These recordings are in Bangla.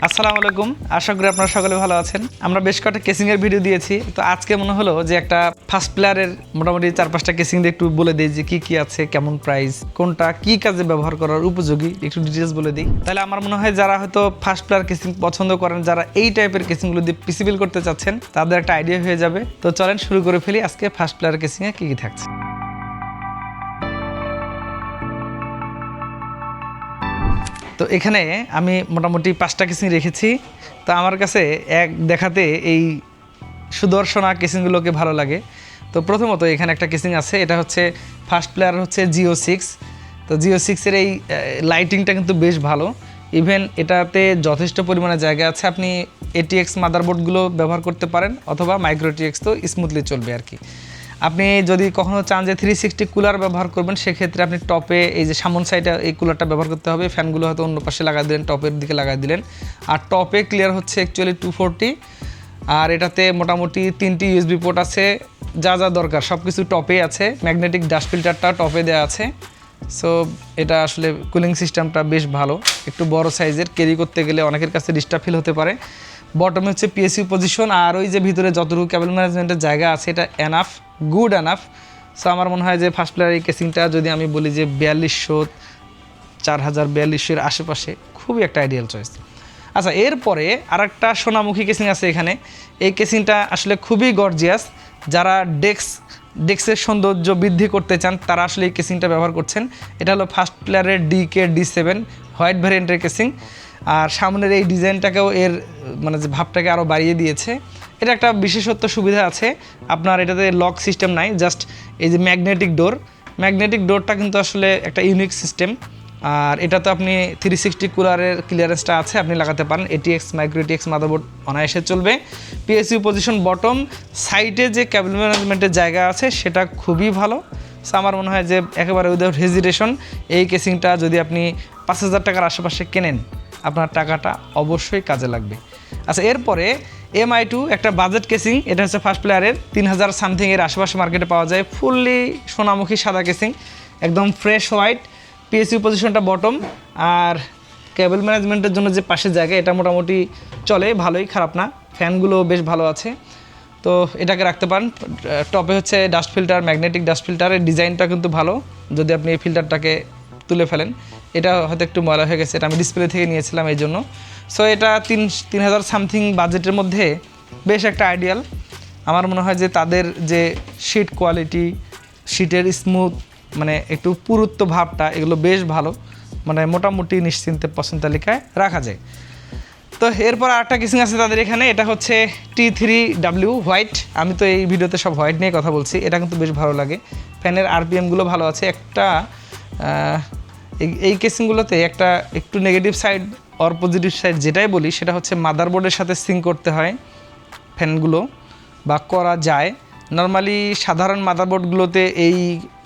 আসসালামু আলাইকুম, আশা করি আপনারা সকলে ভালো আছেন। আমরা বেশ কয়েকটা কেসিংয়ের ভিডিও দিয়েছি, তো আজকে মনে হলো যে একটা ফার্স্ট প্লেয়ারের মোটামুটি 4-5টা কেসিং দিয়ে একটু বলে দিই যে কি আছে, কেমন প্রাইস, কোনটা কি কাজে ব্যবহার করার উপযোগী, একটু ডিটেলস বলে দিই। তাহলে আমার মনে হয় যারা হয়তো ফার্স্ট প্লেয়ার কেসিং পছন্দ করেন, যারা এই টাইপের কেসিংগুলো দিয়ে পিসি বিল করতে চাচ্ছেন, তাদের একটা আইডিয়া হয়ে যাবে। তো চলেন শুরু করে ফেলি আজকে ফার্স্ট প্লেয়ার কেসিংয়ে কি থাকছে। তো এখানে আমি মোটামুটি 5টা কেসিং রেখেছি। তো আমার কাছে এক দেখাতে এই সুদর্শনা কেসিংগুলোকে ভালো লাগে। তো প্রথমত এখানে একটা কেসিং আছে, এটা হচ্ছে ফার্স্ট প্লেয়ার হচ্ছে জিও6। তো জিও6-এর এই লাইটিংটা কিন্তু বেশ ভালো। ইভেন এটাতে যথেষ্ট পরিমাণে জায়গা আছে, আপনি এটিএক্স মাদারবোর্ডগুলো ব্যবহার করতে পারেন অথবা মাইক্রো টিএক্স, তো স্মুথলি চলবে আর কি। আপনি যদি কখনো চান যে 360 কুলার ব্যবহার করবেন, সেক্ষেত্রে আপনি টপে এই যে সামন সাইডে এই কুলারটা ব্যবহার করতে হবে। ফ্যানগুলো হয়তো অন্য পাশে লাগাই দিলেন, টপের দিকে লাগাই দিলেন। আর টপে ক্লিয়ার হচ্ছে অ্যাকচুয়ালি 240। আর এটাতে মোটামুটি 3টি ইউএসবি পোর্ট আছে, যা যা দরকার সব কিছু টপে আছে। ম্যাগনেটিক ডাস্ট ফিল্টারটা টপে দেওয়া আছে। সো এটা আসলে কুলিং সিস্টেমটা বেশ ভালো, একটু বড় সাইজের, ক্যারি করতে গেলে অনেকের কাছে ডিস্টার্ব ফিল হতে পারে। বটমে হচ্ছে পিএসইউ পজিশন, আর ওই যে ভিতরে যতটুকু কেবল ম্যানেজমেন্টের জায়গা আছে এটা এনাফ, গুড এনাফ। সো আমার মনে হয় যে ফার্স্ট প্লেয়ার এই কেসিংটা যদি আমি বলি যে 4200, 4000-4200-এর আশেপাশে খুবই একটা আইডিয়াল চয়েস। আচ্ছা, এরপরে আরেকটা সোনামুখী কেসিং আছে এখানে। এই কেসিংটা আসলে খুবই গর্জিয়াস। যারা ডেস্কের সৌন্দর্য বৃদ্ধি করতে চান তারা আসলে এই কেসিংটা ব্যবহার করছেন। এটা হলো ফার্স্ট প্লেয়ারের DK-D7 হোয়াইট ভ্যারিয়েন্টের কেসিং। আর সামনের এই ডিজাইনটাকেও এর মানে যে ভাবটাকে আরও বাড়িয়ে দিয়েছে। এটা একটা বিশেষত্ব সুবিধা আছে, আপনার এটাতে লক সিস্টেম নাই, জাস্ট এই যে ম্যাগনেটিক ডোরটা কিন্তু আসলে একটা ইউনিক সিস্টেম। আর এটা তো আপনি 360 কুলারের ক্লিয়ারেন্সটা আছে, আপনি লাগাতে পারেন। এটিএক্স মাইক্রো এটিএক্স মাদারবোর্ড অনায়াসে চলবে। পিএসইউ পজিশন বটম, সাইডে যে কেবল ম্যানেজমেন্টের জায়গা আছে সেটা খুবই ভালো। সো আমার মনে হয় যে একেবারে উইদাউট হেজিটেশন এই কেসিংটা যদি আপনি 5000 টাকার আশেপাশে কেনেন, আপনার টাকাটা অবশ্যই কাজে লাগবে। আচ্ছা, এরপরে MI2 একটা বাজেট কেসিং। এটা হচ্ছে ফার্স্ট প্লেয়ারের 3000 সামথিংয়ের আশেপাশে মার্কেটে পাওয়া যায়। ফুললি সোনামুখী সাদা কেসিং, একদম ফ্রেশ হোয়াইট। পিএসইউ পজিশনটা বটম, আর কেবল ম্যানেজমেন্টের জন্য যে পাশের জায়গা এটা মোটামুটি চলে, ভালোই, খারাপ না। ফ্যানগুলো বেশ ভালো আছে, তো এটাকে রাখতে পারেন। টপে হচ্ছে ডাস্ট ফিল্টার, ম্যাগনেটিক ডাস্ট ফিল্টারের ডিজাইনটা কিন্তু ভালো। যদি আপনি এই ফিল্টারটাকে তুলে ফেলেন, এটা হয়তো একটু ময়লা হয়ে গেছে, এটা আমি ডিসপ্লে থেকে নিয়েছিলাম এই জন্য। সো এটা 3000 সামথিং বাজেটের মধ্যে বেশ একটা আইডিয়াল। আমার মনে হয় যে তাদের যে শিট কোয়ালিটি, শিটের স্মুথ, মানে একটু পুরুত্ব ভাবটা, এগুলো বেশ ভালো, মানে মোটামুটি নিশ্চিন্তে পছন্দ তালিকায় রাখা যায়। তো এরপর আরেকটা কেসিং আছে তাদের এখানে, এটা হচ্ছে T3W হোয়াইট। আমি তো এই ভিডিওতে সব হোয়াইট নিয়ে কথা বলছি, এটা কিন্তু বেশ ভালো লাগে। ফ্যানের আরপিএমগুলো ভালো আছে। একটা এই কেসিংগুলোতে একটা একটু negative side or positive side যেটাই বলি, সেটা হচ্ছে মাদারবোর্ডের সাথে সিঙ্ক করতে হয় ফ্যানগুলো, বা করা যায়। নর্মালি সাধারণ মাদারবোর্ডগুলোতে এই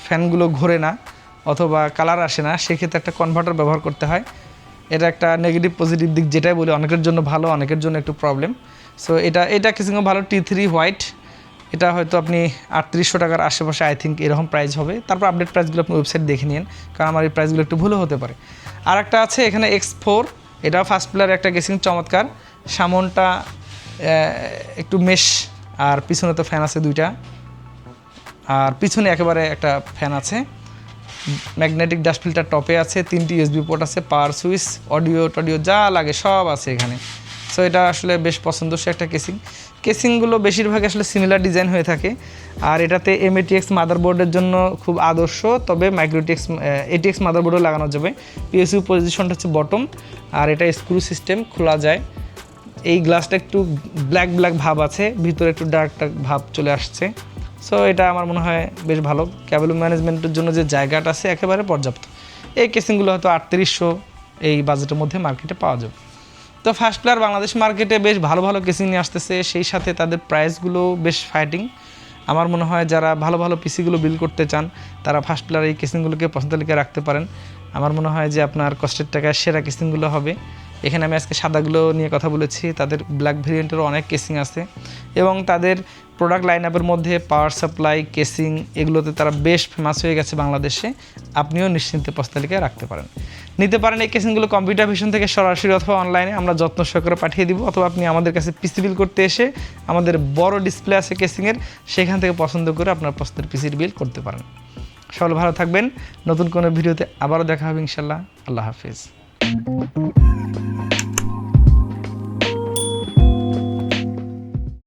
ফ্যানগুলো ঘোরে না অথবা কালার আসে না, সেক্ষেত্রে একটা কনভার্টার ব্যবহার করতে হয়। এটা একটা নেগেটিভ পজিটিভ দিক যেটাই বলি, অনেকের জন্য ভালো, অনেকের জন্য একটু প্রবলেম। সো এটা কেসিংও ভালো, T3 হোয়াইট। এটা হয়তো আপনি 3800 টাকার আশেপাশে আই থিঙ্ক এরকম প্রাইস হবে। তারপর আপডেট প্রাইসগুলো আপনি ওয়েবসাইট দেখে নিন, কারণ আমার এই প্রাইসগুলো একটু ভুলও হতে পারে। আর একটা আছে এখানে X4, এটা ফার্স্ট প্লেয়ার একটা কেসিং, চমৎকার। সামনটা একটু মেশ, আর পিছনে তো ফ্যান আছে 2টা, আর পিছনে একেবারে একটা ফ্যান আছে। ম্যাগনেটিক ডাস্ট ফিল্টার টপে আছে, 3টি ইউএসবি পোর্ট আছে, পাওয়ার সুইচ, অডিও টডিও যা লাগে সব আছে এখানে। সো এটা আসলে বেশ পছন্দসই একটা কেসিংগুলো বেশিরভাগ আসলে সিমিলার ডিজাইন হয়ে থাকে। আর এটাতে MATX মাদারবোর্ডের জন্য খুব আদর্শ, তবে ATX মাদারবোর্ডও লাগানো যাবে। পিএসইউ পজিশনটা হচ্ছে বটম, আর এটা স্ক্রু সিস্টেম, খোলা যায়। এই গ্লাসটা একটু ব্ল্যাক ভাব আছে, ভিতরে একটু ডার্ক ভাব চলে আসছে। সো এটা আমার মনে হয় বেশ ভালো। কেবল ম্যানেজমেন্টের জন্য যে জায়গাটা আছে একেবারে পর্যাপ্ত। এই কেসিংগুলো হয়তো 3800 এই বাজেটের মধ্যে মার্কেটে পাওয়া যাবে। তো ফার্স্ট প্লেয়ার বাংলাদেশ মার্কেটে বেশ ভালো ভালো কেসিং নিয়ে আসতেছে, সেই সাথে তাদের প্রাইসগুলো বেশ ফাইটিং। আমার মনে হয় যারা ভালো ভালো পিসিগুলো বিল করতে চান, তারা ফার্স্ট প্লেয়ার এই কেসিংগুলোকে পছন্দ তালিকায় রাখতে পারেন। আমার মনে হয় যে আপনার কষ্টের টাকায় সেরা কেসিংগুলো হবে। এখানে আমি আজকে সাদাগুলো নিয়ে কথা বলেছি, তাদের ব্ল্যাক ভেরিয়েন্টেরও অনেক কেসিং আছে এবং তাদের প্রোডাক্ট লাইন আপের মধ্যে পাওয়ার সাপ্লাই, কেসিং এগুলোতে তারা বেশ ফেমাস হয়ে গেছে বাংলাদেশে। আপনিও নিশ্চিন্তে প্রস্তালিকায় রাখতে পারেন, নিতে পারেন। এই কেসিংগুলো কম্পিউটার ভিশন থেকে সরাসরি অথবা অনলাইনে আমরা যত্ন সহকারে পাঠিয়ে দিব, অথবা আপনি আমাদের কাছে পিসি বিল করতে এসে আমাদের বড় ডিসপ্লে আছে কেসিংয়ের, সেখান থেকে পছন্দ করে আপনার পছন্দের পিসির বিল করতে পারেন। সকলে ভালো থাকবেন, নতুন কোনো ভিডিওতে আবারও দেখা হবে ইনশাল্লাহ। আল্লাহ হাফিজ।